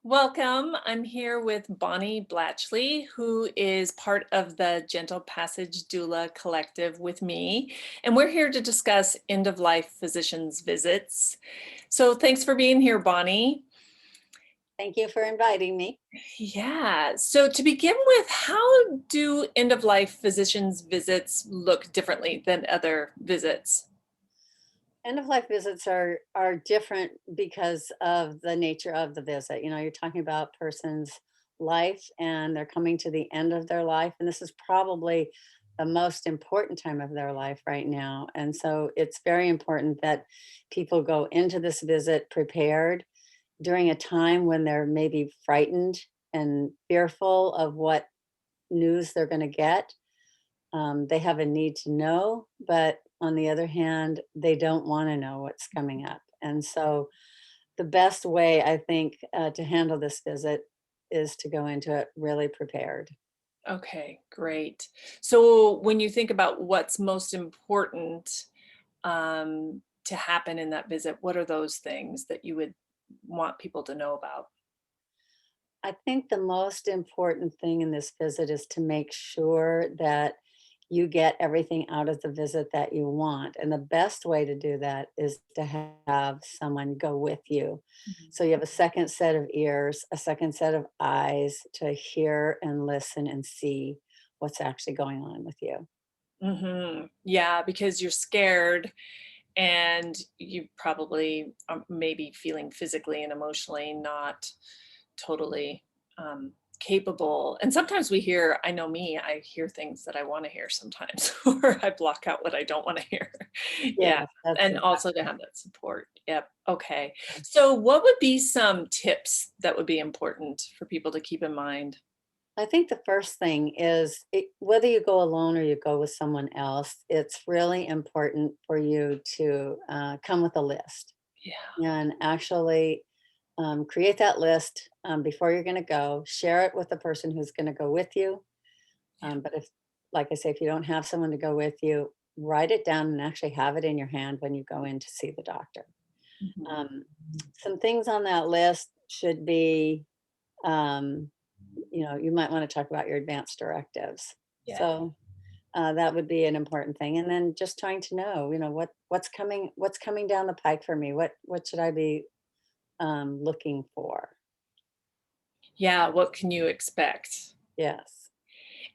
Welcome. I'm here with Bonnie Blachly, who is part of the Gentle Passage Doula Collective with me. And we're here to discuss end of life physicians' visits. So thanks for being here, Bonnie. Thank you for inviting me. Yeah. So to begin with, how do end of life physicians' visits look differently than other visits? End of life visits are different because of the nature of the visit. You're talking about person's life and they're coming to the end of their life, and this is probably the most important time of their life right now. And so it's very important that people go into this visit prepared during a time when they're maybe frightened and fearful of what news they're going to get. They have a need to know, but on the other hand, they don't want to know what's coming up. And so, the best way I think to handle this visit is to go into it really prepared. Okay, great. So when you think about what's most important to happen in that visit, what are those things that you would want people to know about? I think the most important thing in this visit is to make sure that you get everything out of the visit that you want. And the best way to do that is to have someone go with you. Mhm. So you have a second set of ears, a second set of eyes to hear and listen and see what's actually going on with you. Yeah, because you're scared and you probably are maybe feeling physically and emotionally not totally capable. And sometimes we hear, I know me, I hear things that I want to hear sometimes, or I block out what I don't want to hear. Yeah. Yes, that's And also to exactly. have that support. Yep. Okay. So, what would be some tips that would be important for people to keep in mind? I think the first thing is whether you go alone or you go with someone else, it's really important for you to come with a list Yeah. and actually create that list before you're going to go. Share it with the person who's going to go with you. Yeah. But if, like I say, if you don't have someone to go with you, write it down and actually have it in your hand when you go in to see the doctor. Mhm. Um, some things on that list should be um, you might want to talk about your advanced directives. Yeah. So that would be an important thing. And then just trying to know, what's coming down the pike for me. What should I be looking for? Yeah. What can you expect? Yes.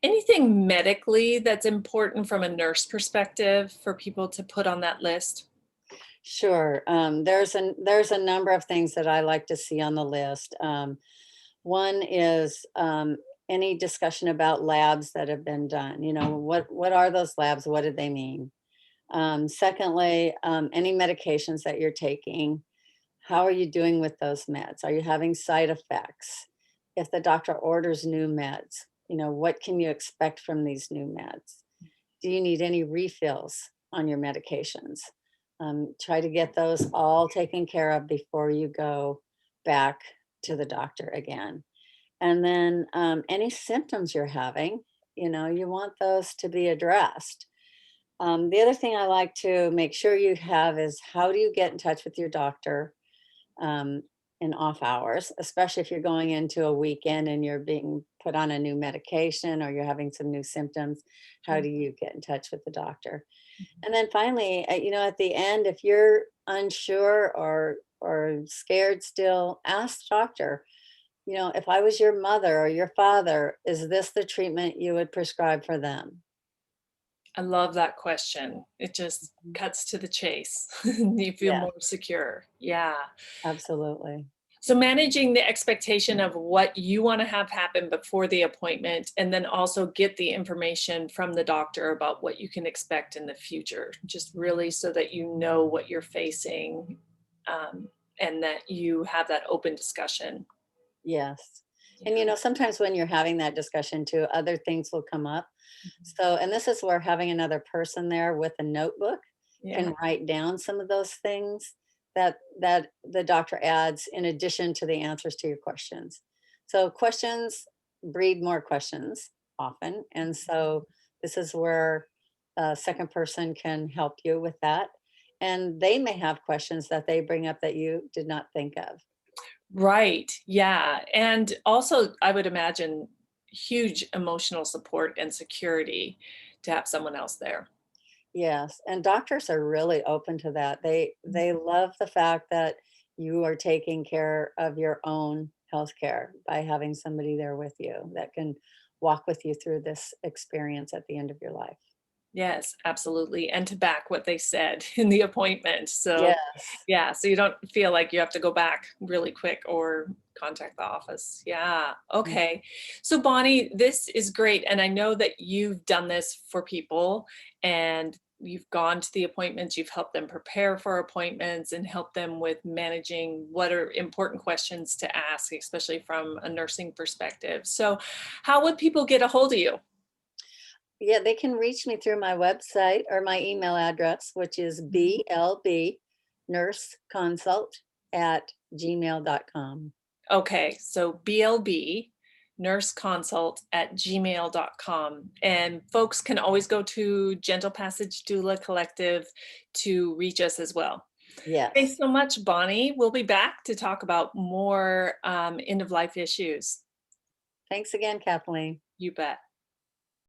Anything medically that's important from a nurse perspective for people to put on that list? Sure. There's a number of things that I like to see on the list. One is any discussion about labs that have been done. What are those labs? What did they mean? Secondly, any medications that you're taking. How are you doing with those meds? Are you having side effects? If the doctor orders new meds, what can you expect from these new meds? Do you need any refills on your medications? Try to get those all taken care of before you go back to the doctor again. And then any symptoms you're having, you want those to be addressed. The other thing I like to make sure you have is how do you get in touch with your doctor um, in off hours, especially if you're going into a weekend and you're being put on a new medication or you're having some new symptoms. How Mm, do you get in touch with the doctor? mhm. And then finally, at the end, if you're unsure or scared still, ask the doctor. If I was your mother or your father, is this the treatment you would prescribe for them? I love that question. It just Mhm. cuts to the chase. You feel Yeah, more secure. Yeah. absolutely. So managing the expectation of what you want to have happen before the appointment, and then also get the information from the doctor about what you can expect in the future, just really so that you know what you're facing, um, and that you have that open discussion. Yes. And Yeah. sometimes when you're having that discussion too, other things will come up. Mhm. So, and this is where having another person there with a notebook Yeah. can write down some of those things that the doctor adds in addition to the answers to your questions. So, questions breed more questions often, and so this is where a second person can help you with that. And they may have questions that they bring up that you did not think of. Right. Yeah. And also, I would imagine huge emotional support and security to have someone else there. Yes, and doctors are really open to that. They love the fact that you are taking care of your own healthcare by having somebody there with you that can walk with you through this experience at the end of your life. Yes, absolutely. And to back what they said in the appointment. So, Yes. yeah, so you don't feel like you have to go back really quick or contact the office. Yeah. Mm. Okay. So, Bonnie, this is great. And I know that you've done this for people and you've gone to the appointments, you've helped them prepare for appointments and helped them with managing what are important questions to ask, especially from a nursing perspective. So, how would people get a hold of you? Yeah, they can reach me through my website or my email address, which is blbnurseconsult@gmail.com. Okay, so BLB nurseconsult@gmail.com. And folks can always go to Gentle Passage Doula Collective to reach us as well. Thanks Yes. so much, Bonnie. We'll be back to talk about more end of life issues. Thanks again, Kathleen. You bet.